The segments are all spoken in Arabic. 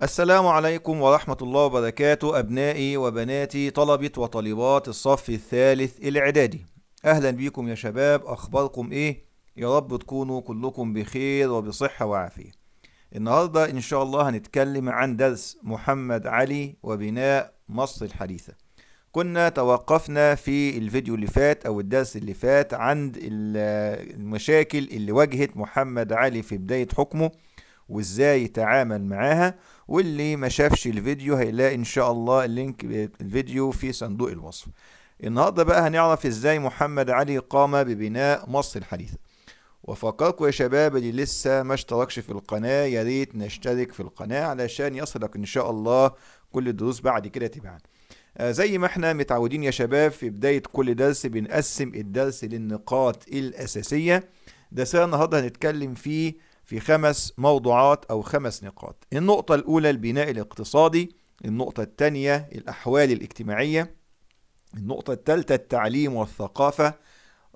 السلام عليكم ورحمة الله وبركاته أبنائي وبناتي طلبة وطالبات الصف الثالث الإعدادي. أهلا بكم يا شباب، أخباركم إيه؟ يا رب تكونوا كلكم بخير وبصحة وعافية. النهاردة إن شاء الله هنتكلم عن درس محمد علي وبناء مصر الحديثة. كنا توقفنا في الفيديو اللي فات أو الدرس اللي فات عند المشاكل اللي واجهت محمد علي في بداية حكمه وازاي يتعامل معاها. واللي ما شافش الفيديو هيلاقي ان شاء الله اللينك الفيديو في صندوق الوصف. النهارده بقى هنعرف ازاي محمد علي قام ببناء مصر الحديثة. وافكركم يا شباب اللي لسه ما اشتركش في القناة، يا ريت نشترك في القناة علشان يصلك ان شاء الله كل الدروس بعد كده تبعا. زي ما احنا متعودين يا شباب، في بداية كل درس بنقسم الدرس للنقاط الأساسية. درسنا النهارده هنتكلم فيه في 5 موضوعات أو 5 نقاط. النقطة الأولى البناء الاقتصادي، النقطة الثانية الأحوال الاجتماعية، النقطة الثالثة التعليم والثقافة،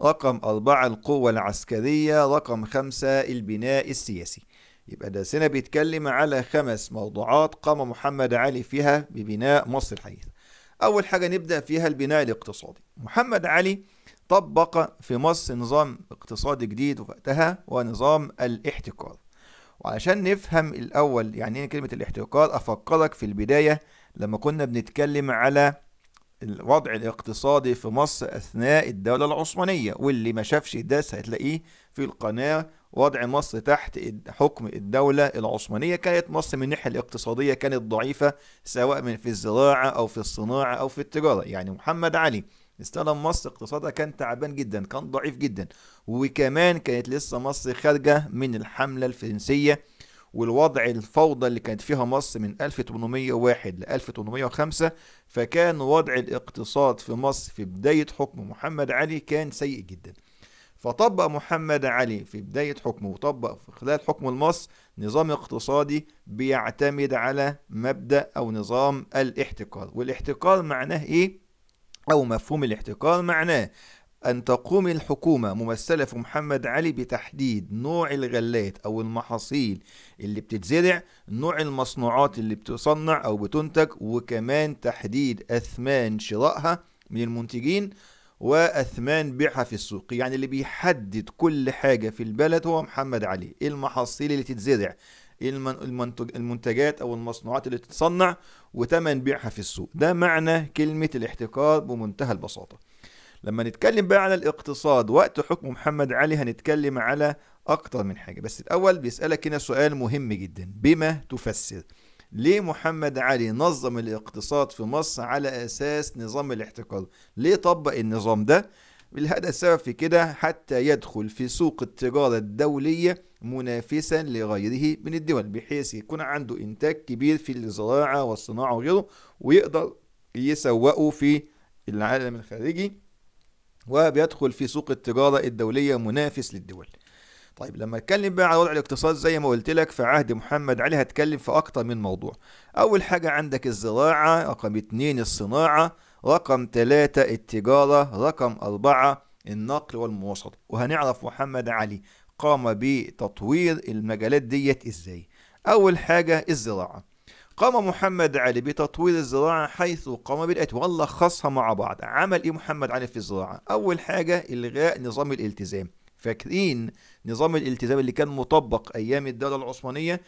رقم 4 القوة العسكرية، رقم 5 البناء السياسي. يبقى درسنا بيتكلم على 5 موضوعات قام محمد علي فيها ببناء مصر الحديثة. أول حاجة نبدأ فيها البناء الاقتصادي. محمد علي طبق في مصر نظام اقتصادي جديد وقتها، ونظام الاحتكار. وعشان نفهم الأول يعني ايه كلمة الاحتكار، أفكرك في البداية لما كنا بنتكلم على الوضع الاقتصادي في مصر أثناء الدولة العثمانية. واللي ما شافش الدرس هتلاقيه في القناة. وضع مصر تحت حكم الدولة العثمانية، كانت مصر من الناحية الاقتصادية كانت ضعيفة، سواء من في الزراعة أو في الصناعة أو في التجارة. يعني محمد علي استلم مصر اقتصادها كان تعبان جدا، كان ضعيف جدا. وكمان كانت لسه مصر خارجة من الحملة الفرنسية، والوضع الفوضى اللي كانت فيها مصر من 1801 ل 1805. فكان وضع الاقتصاد في مصر في بداية حكم محمد علي كان سيء جدا. فطبق محمد علي في بداية حكمه وطبق في خلال حكمه لمصر نظام اقتصادي بيعتمد على مبدأ أو نظام الاحتكار. والاحتكار معناه إيه؟ أو مفهوم الاحتكار معناه أن تقوم الحكومة ممثلة في محمد علي بتحديد نوع الغلات أو المحاصيل اللي بتتزرع، نوع المصنوعات اللي بتصنع أو بتنتج، وكمان تحديد أثمان شرائها من المنتجين وأثمان بيعها في السوق. يعني اللي بيحدد كل حاجة في البلد هو محمد علي. إيه المحاصيل اللي تتزرع، إيه المنتجات أو المصنوعات اللي تتصنع، وتمن بيعها في السوق. ده معنى كلمة الاحتكار بمنتهى البساطة. لما نتكلم بقى على الاقتصاد وقت حكم محمد علي هنتكلم على أكتر من حاجة. بس الأول بيسألك هنا سؤال مهم جدا: بما تفسر؟ ليه محمد علي نظم الاقتصاد في مصر على أساس نظام الاحتكار؟ ليه طبق النظام ده؟ هذا السبب في كده حتى يدخل في سوق التجارة الدولية منافسا لغيره من الدول، بحيث يكون عنده إنتاج كبير في الزراعة والصناعة وغيره، ويقدر يسوقه في العالم الخارجي، وبيدخل في سوق التجارة الدولية منافس للدول. طيب لما اتكلم بقى على وضع الاقتصاد زي ما قلت لك في عهد محمد علي هتكلم في اكتر من موضوع. اول حاجة عندك الزراعة، رقم 2 الصناعة، رقم 3 التجارة، رقم 4 النقل والمواصلات. وهنعرف محمد علي قام بتطوير المجالات ديت ازاي. اول حاجة الزراعة. قام محمد علي بتطوير الزراعة، حيث قام بالآتي ولخصها مع بعض. عمل إيه محمد علي في الزراعة؟ أول حاجة إلغاء نظام الالتزام. فاكرين نظام الالتزام اللي كان مطبق أيام الدولة العثمانية؟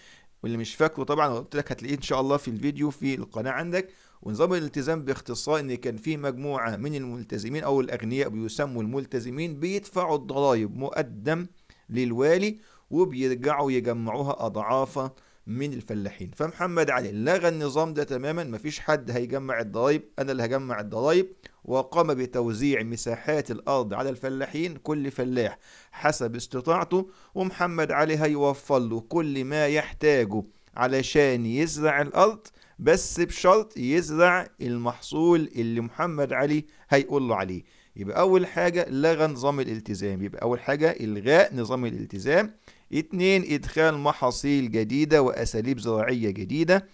واللي مش فاكره طبعا قلت لك هتلاقيه إن شاء الله في الفيديو في القناة عندك. ونظام الالتزام باختصار إن كان فيه مجموعة من الملتزمين أو الأغنياء بيسموا الملتزمين بيدفعوا الضرائب مقدم للوالي، وبيرجعوا يجمعوها أضعافا من الفلاحين. فمحمد علي لغى النظام ده تماما، مفيش حد هيجمع الضرايب، انا اللي هجمع الضرايب. وقام بتوزيع مساحات الارض على الفلاحين، كل فلاح حسب استطاعته، ومحمد علي هيوفر له كل ما يحتاجه علشان يزرع الارض، بس بشرط يزرع المحصول اللي محمد علي هيقول له عليه. يبقى اول حاجة لغى نظام الالتزام، يبقى اول حاجة الغاء نظام الالتزام. 2 إدخال محاصيل جديدة وأساليب زراعية جديدة.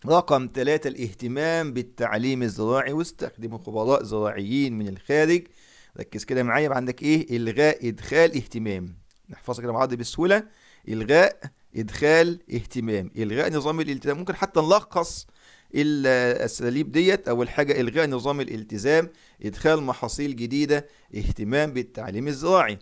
رقم 3 الاهتمام بالتعليم الزراعي واستخدام خبراء زراعيين من الخارج. ركز كده معايا، يبقى عندك إيه؟ إلغاء إدخال اهتمام. نحفظها كده مع بعض بسهولة: إلغاء ادخال اهتمام. الغاء نظام الالتزام، ممكن حتى نلخص الاساليب ديت. اول حاجه الغاء نظام الالتزام، ادخال محاصيل جديده، اهتمام بالتعليم الزراعي.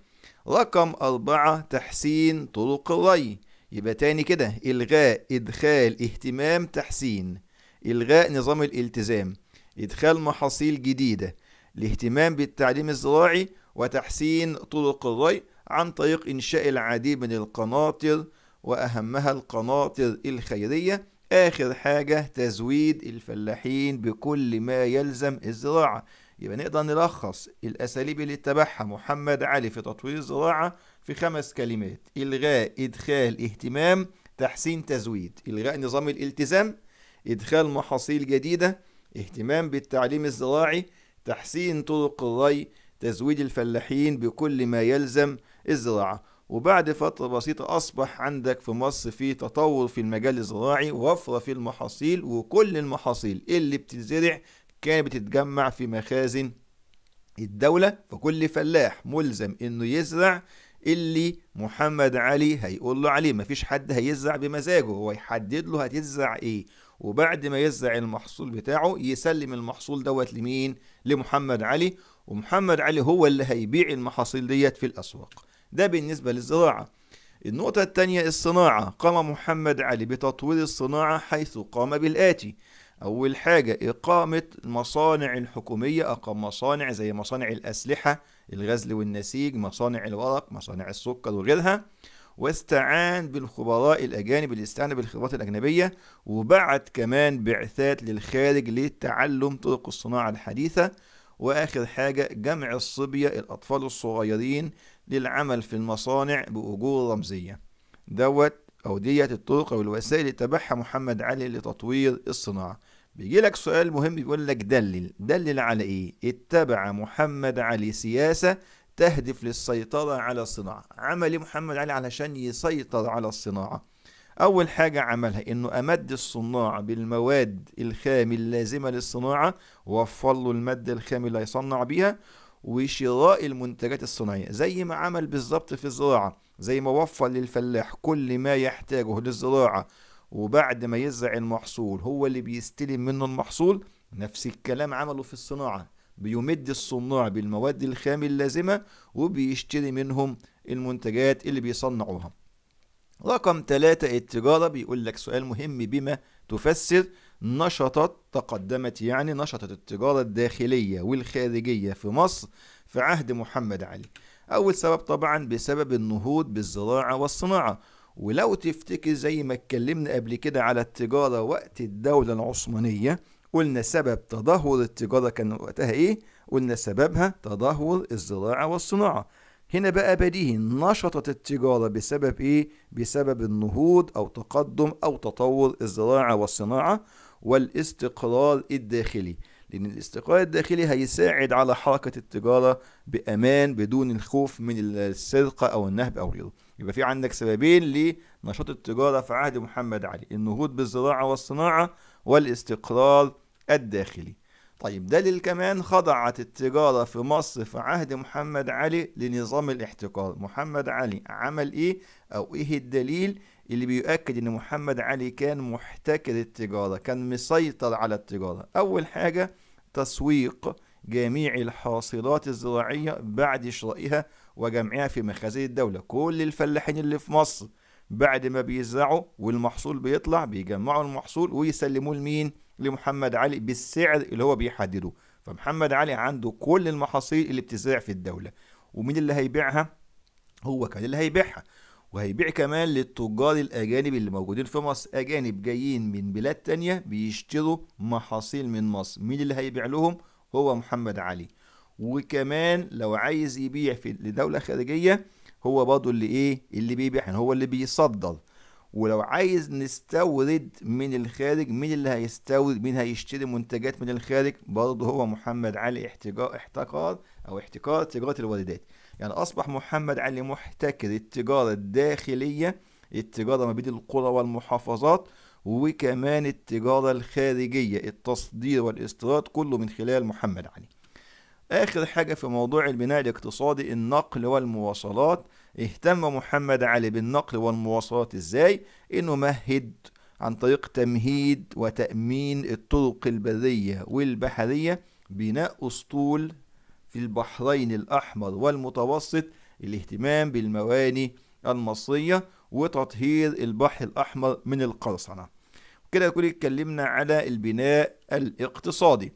رقم 4 تحسين طرق الري. يبقى تاني كده: الغاء، ادخال، اهتمام، تحسين. الغاء نظام الالتزام، ادخال محاصيل جديده، الاهتمام بالتعليم الزراعي، وتحسين طرق الري عن طريق إنشاء العديد من القناطر، وأهمها القناطر الخيرية. آخر حاجة تزويد الفلاحين بكل ما يلزم الزراعة. يبقى نقدر نلخص الأساليب اللي اتبعها محمد علي في تطوير الزراعة في 5 كلمات: إلغاء، إدخال، اهتمام، تحسين، تزويد. إلغاء نظام الالتزام، إدخال محاصيل جديدة، اهتمام بالتعليم الزراعي، تحسين طرق الري، تزويد الفلاحين بكل ما يلزم الزراعة. وبعد فترة بسيطة أصبح عندك في مصر في تطور في المجال الزراعي، وفرة في المحاصيل، وكل المحاصيل اللي بتزرع كانت بتتجمع في مخازن الدولة. فكل فلاح ملزم انه يزرع اللي محمد علي هيقول له عليه. مفيش حد هيزرع بمزاجه، هو يحدد له هتزرع ايه، وبعد ما يزرع المحصول بتاعه يسلم المحصول دوت لمين؟ لمحمد علي. ومحمد علي هو اللي هيبيع المحاصيل ديت في الأسواق. ده بالنسبة للزراعة. النقطة التانية الصناعة. قام محمد علي بتطوير الصناعة، حيث قام بالآتي: أول حاجة إقامة المصانع الحكومية. أقام مصانع زي مصانع الأسلحة، الغزل والنسيج، مصانع الورق، مصانع السكر وغيرها. واستعان بالخبراء الأجانب، اللي استعان بالخبرات الأجنبية. وبعت كمان بعثات للخارج لتعلم طرق الصناعة الحديثة. وآخر حاجة جمع الصبية، الأطفال الصغيرين، للعمل في المصانع بأجور رمزية. دوت أو ديت الطرق أو الوسائل اللي اتبعها محمد علي لتطوير الصناعة. بيجي لك سؤال مهم بيقول لك: دلل على إيه؟ اتبع محمد علي سياسة تهدف للسيطرة على الصناعة. عمل إيه محمد علي علشان يسيطر على الصناعة؟ أول حاجة عملها إنه أمد الصناع بالمواد الخام اللازمة للصناعة، ووفر له المادة الخام اللي هيصنع بيها، وشراء المنتجات الصناعية زي ما عمل بالظبط في الزراعة. زي ما وفر للفلاح كل ما يحتاجه للزراعة، وبعد ما يزرع المحصول هو اللي بيستلم منه المحصول، نفس الكلام عمله في الصناعة. بيمد الصناع بالمواد الخام اللازمة، وبيشتري منهم المنتجات اللي بيصنعوها. رقم 3 التجارة. بيقول لك سؤال مهم: بما تفسر تقدمت يعني نشطت التجارة الداخلية والخارجية في مصر في عهد محمد علي؟ أول سبب طبعا بسبب النهوض بالزراعة والصناعة. ولو تفتكر زي ما اتكلمنا قبل كده على التجارة وقت الدولة العثمانية، قلنا سبب تدهور التجارة كان وقتها ايه؟ قلنا سببها تدهور الزراعة والصناعة. هنا بقى بديهي نشطت التجارة بسبب ايه؟ بسبب النهوض او تقدم او تطور الزراعة والصناعة والاستقرار الداخلي. لان الاستقرار الداخلي هيساعد على حركة التجارة بامان بدون الخوف من السرقة او النهب او غيره. يبقى في عندك سببين لنشاط التجارة في عهد محمد علي: النهوض بالزراعة والصناعة، والاستقرار الداخلي. طيب دليل كمان: خضعت التجارة في مصر في عهد محمد علي لنظام الاحتكار. محمد علي عمل ايه؟ او ايه الدليل اللي بيؤكد ان محمد علي كان محتكر التجارة، كان مسيطر على التجارة؟ اول حاجة تسويق جميع الحاصلات الزراعية بعد شرائها وجمعها في مخازن الدولة. كل الفلاحين اللي في مصر بعد ما بيزرعوا والمحصول بيطلع بيجمعوا المحصول ويسلموه لمين؟ لمحمد علي بالسعر اللي هو بيحدده. فمحمد علي عنده كل المحاصيل اللي بتزرع في الدولة. ومين اللي هيبيعها؟ هو كان اللي هيبيعها. وهيبيع كمان للتجار الأجانب اللي موجودين في مصر. أجانب جايين من بلاد تانية بيشتروا محاصيل من مصر. مين اللي هيبيع لهم؟ هو محمد علي. وكمان لو عايز يبيع في لدولة خارجية، هو برضه اللي ايه؟ اللي بيبيع، يعني هو اللي بيصدر. ولو عايز نستورد من الخارج، مين اللي هيستورد؟ مين هيشتري منتجات من الخارج؟ برضه هو محمد علي. احتكار او احتكار تجارة الواردات. يعني اصبح محمد علي محتكر التجارة الداخلية، التجارة ما بين القرى والمحافظات، وكمان التجارة الخارجية، التصدير والاستيراد، كله من خلال محمد علي. آخر حاجة في موضوع البناء الاقتصادي: النقل والمواصلات. اهتم محمد علي بالنقل والمواصلات ازاي؟ انه مهد عن طريق تمهيد وتأمين الطرق البرية والبحرية، بناء أسطول في البحرين الأحمر والمتوسط، الاهتمام بالمواني المصرية، وتطهير البحر الأحمر من القرصنة. كده نكون اتكلمنا على البناء الاقتصادي.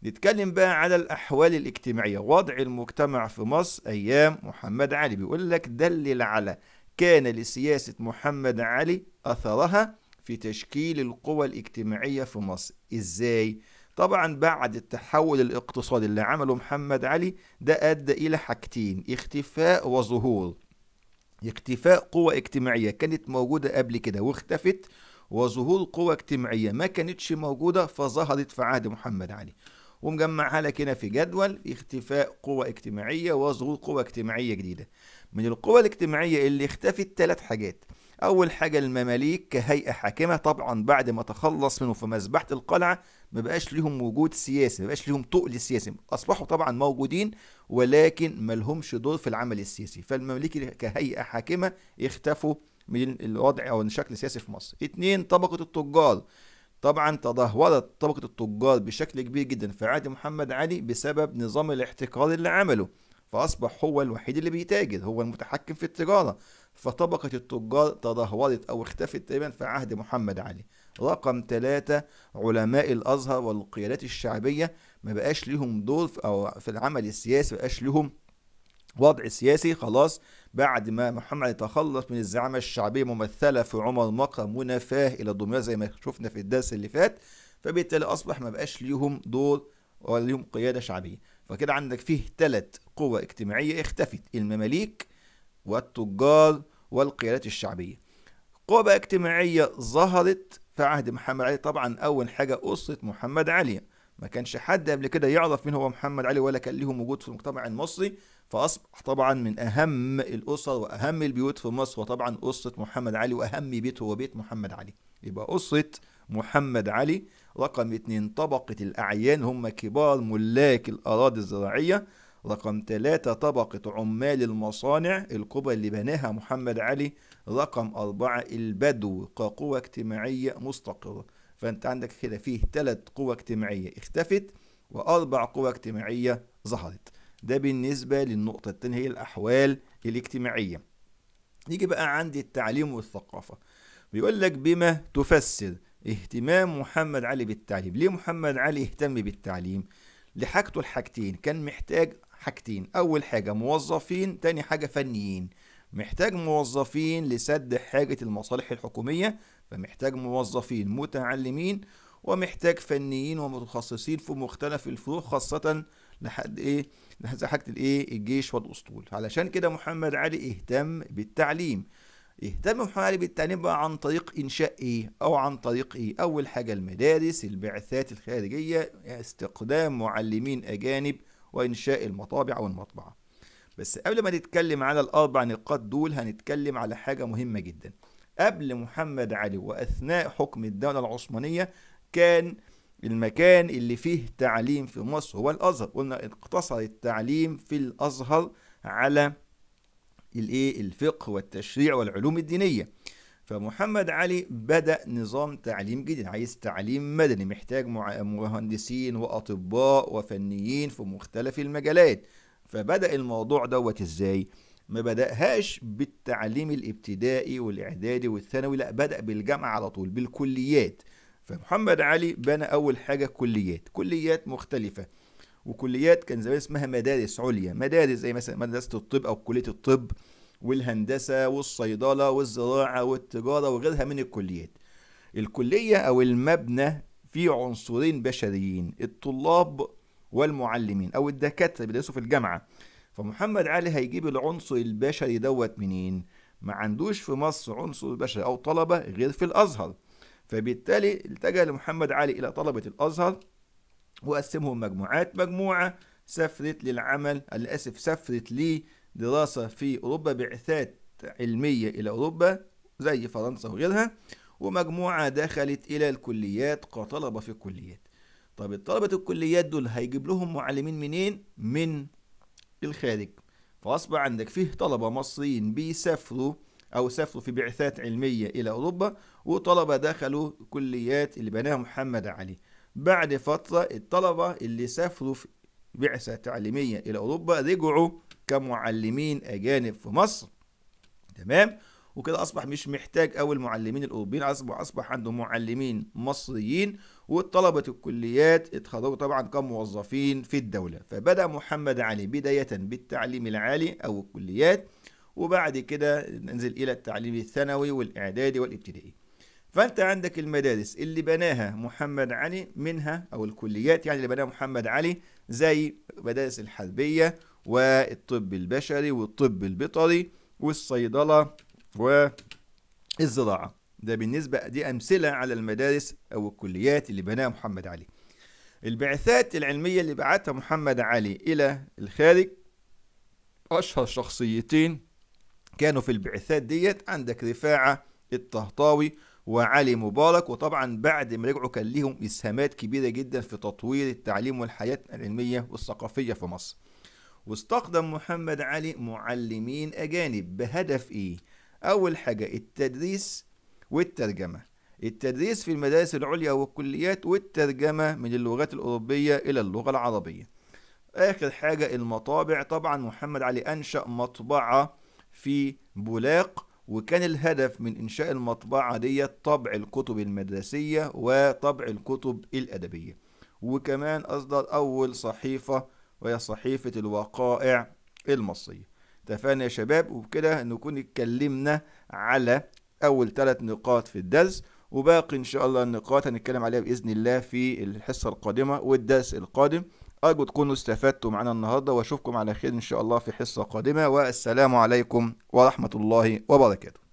نتكلم بقى على الأحوال الاجتماعية، وضع المجتمع في مصر أيام محمد علي. بيقول لك دلل على كان لسياسة محمد علي أثرها في تشكيل القوى الاجتماعية في مصر. إزاي؟ طبعا بعد التحول الاقتصادي اللي عمله محمد علي، ده أدى إلى حاجتين: اختفاء وظهور. اختفاء قوى اجتماعية كانت موجودة قبل كده واختفت، وظهور قوى اجتماعية ما كانتش موجودة فظهرت في عهد محمد علي. ومجمعها لك هنا في جدول: اختفاء قوى اجتماعية وظهور قوى اجتماعية جديدة. من القوى الاجتماعية اللي اختفت ثلاث حاجات. أول حاجة المماليك كهيئة حاكمة، طبعا بعد ما تخلص منه في مذبحة القلعة ما بقاش ليهم وجود سياسي، ما بقاش ليهم تقل سياسي، أصبحوا طبعا موجودين ولكن ما لهمش دور في العمل السياسي. فالمماليك كهيئة حاكمة اختفوا من الوضع أو الشكل السياسي في مصر. اتنين، طبقة التجار. طبعا تدهورت طبقة التجار بشكل كبير جدا في عهد محمد علي بسبب نظام الاحتكار اللي عمله، فأصبح هو الوحيد اللي بيتاجر، هو المتحكم في التجارة. فطبقة التجار تدهورت أو اختفت تقريبا في عهد محمد علي. رقم ثلاثة، علماء الأزهر والقيادات الشعبية ما بقاش لهم دور أو في العمل السياسي، ما بقاش لهم وضع سياسي خلاص. بعد ما محمد يتخلص من الزعامة الشعبية ممثلة في عمر مكرم ونفاه إلى دمياط زي ما شفنا في الدرس اللي فات، فبالتالي أصبح ما بقاش ليهم دور ولا ليهم قيادة شعبية. فكده عندك فيه ثلاث قوى اجتماعية اختفت: المماليك والتجار والقيادات الشعبية. قوى بقى اجتماعية ظهرت في عهد محمد علي. طبعا أول حاجة أسرة محمد علي، ما كانش حد قبل كده يعرف مين هو محمد علي ولا كان ليهم وجود في المجتمع المصري، فأصبح طبعا من أهم الأسر وأهم البيوت في مصر وطبعا أسرة محمد علي، وأهم بيت هو بيت محمد علي. يبقى أسرة محمد علي. رقم اتنين، طبقة الأعيان، هم كبار ملاك الأراضي الزراعية. رقم ثلاثة، طبقة عمال المصانع الكبرى اللي بناها محمد علي. رقم أربعة، البدو كقوة اجتماعية مستقرة. فأنت عندك كده فيه ثلاث قوى اجتماعية اختفت وأربع قوى اجتماعية ظهرت. ده بالنسبة للنقطة التانية، هي الأحوال الاجتماعية. نيجي بقى عند التعليم والثقافة. بيقول لك بما تفسر اهتمام محمد علي بالتعليم. ليه محمد علي اهتم بالتعليم؟ لحاجته الحاجتين، كان محتاج حاجتين: أول حاجة موظفين، تاني حاجة فنيين. محتاج موظفين لسد حاجة المصالح الحكومية، فمحتاج موظفين متعلمين، ومحتاج فنيين ومتخصصين في مختلف الفروع، خاصة لحد ايه، لحد حاجة الايه، الجيش والاسطول. علشان كده محمد علي اهتم بالتعليم. يهتم محمد علي بالتعليم بقى عن طريق إنشاء إيه أو عن طريق إيه؟ أول حاجة المدارس، البعثات الخارجية، استقدام معلمين أجانب، وإنشاء المطابع أو المطبعة. بس قبل ما نتكلم على الأربع نقاط دول هنتكلم على حاجة مهمة جدا. قبل محمد علي وأثناء حكم الدولة العثمانية كان المكان اللي فيه تعليم في مصر هو الأزهر. قلنا اقتصر التعليم في الأزهر على الايه، الفقه والتشريع والعلوم الدينية. فمحمد علي بدأ نظام تعليم جديد، عايز تعليم مدني، محتاج مهندسين وأطباء وفنيين في مختلف المجالات. فبدأ الموضوع دوت ازاي؟ ما بدأهاش بالتعليم الابتدائي والإعدادي والثانوي، لا، بدأ بالجامعة على طول، بالكليات. فمحمد علي بنى أول حاجة كليات مختلفة. وكليات كان زمان اسمها مدارس عليا، مدارس زي مثلا مدرسة الطب أو كلية الطب والهندسة والصيدلة والزراعة والتجارة وغيرها من الكليات. الكلية أو المبنى فيه عنصرين بشريين: الطلاب والمعلمين أو الدكاترة اللي بيدرسوا في الجامعة. فمحمد علي هيجيب العنصر البشري دوت منين؟ ما عندوش في مصر عنصر بشري أو طلبة غير في الأزهر. فبالتالي التجه لمحمد علي إلى طلبة الأزهر وقسمهم مجموعات. مجموعة سافرت للعمل، للأسف سافرت لدراسة في أوروبا، بعثات علمية إلى أوروبا زي فرنسا وغيرها. ومجموعة دخلت إلى الكليات كطلبة في الكليات. طب الطلبة الكليات دول هيجيب لهم معلمين منين؟ من الخارج. فأصبح عندك فيه طلبة مصريين بيسافروا أو سافروا في بعثات علمية إلى أوروبا، وطلبة دخلوا كليات اللي بناها محمد علي. بعد فترة الطلبة اللي سافروا في بعثة تعليمية إلى أوروبا رجعوا كمعلمين أجانب في مصر. تمام. وكده اصبح مش محتاج أوي المعلمين الاوروبيين، اصبح عنده معلمين مصريين، والطلبه الكليات اتخرجوا طبعا كموظفين في الدوله. فبدا محمد علي بدايه بالتعليم العالي او الكليات، وبعد كده ننزل الى التعليم الثانوي والاعدادي والابتدائي. فانت عندك المدارس اللي بناها محمد علي منها، او الكليات يعني اللي بناها محمد علي، زي مدارس الحربيه والطب البشري والطب البيطري والصيدله والزراعة. ده بالنسبة دي أمثلة على المدارس أو الكليات اللي بناها محمد علي. البعثات العلمية اللي بعتها محمد علي إلى الخارج، أشهر شخصيتين كانوا في البعثات ديت عندك رفاعة الطهطاوي وعلي مبارك. وطبعا بعد ما رجعوا كان ليهم إسهامات كبيرة جدا في تطوير التعليم والحياة العلمية والثقافية في مصر. واستخدم محمد علي معلمين أجانب بهدف إيه؟ أول حاجة التدريس والترجمة. التدريس في المدارس العليا والكليات، والترجمة من اللغات الأوروبية إلى اللغة العربية. آخر حاجة المطابع. طبعا محمد علي أنشأ مطبعة في بولاق، وكان الهدف من إنشاء المطبعة دي طبع الكتب المدرسية وطبع الكتب الأدبية. وكمان أصدر أول صحيفة، وهي صحيفة الوقائع المصرية. اتفقنا يا شباب؟ وبكده نكون اتكلمنا على أول 3 نقاط في الدرس، وباقي إن شاء الله النقاط هنتكلم عليها بإذن الله في الحصة القادمة والدرس القادم. أرجو تكونوا استفدتوا معنا النهاردة، وأشوفكم على خير إن شاء الله في حصة قادمة، والسلام عليكم ورحمة الله وبركاته.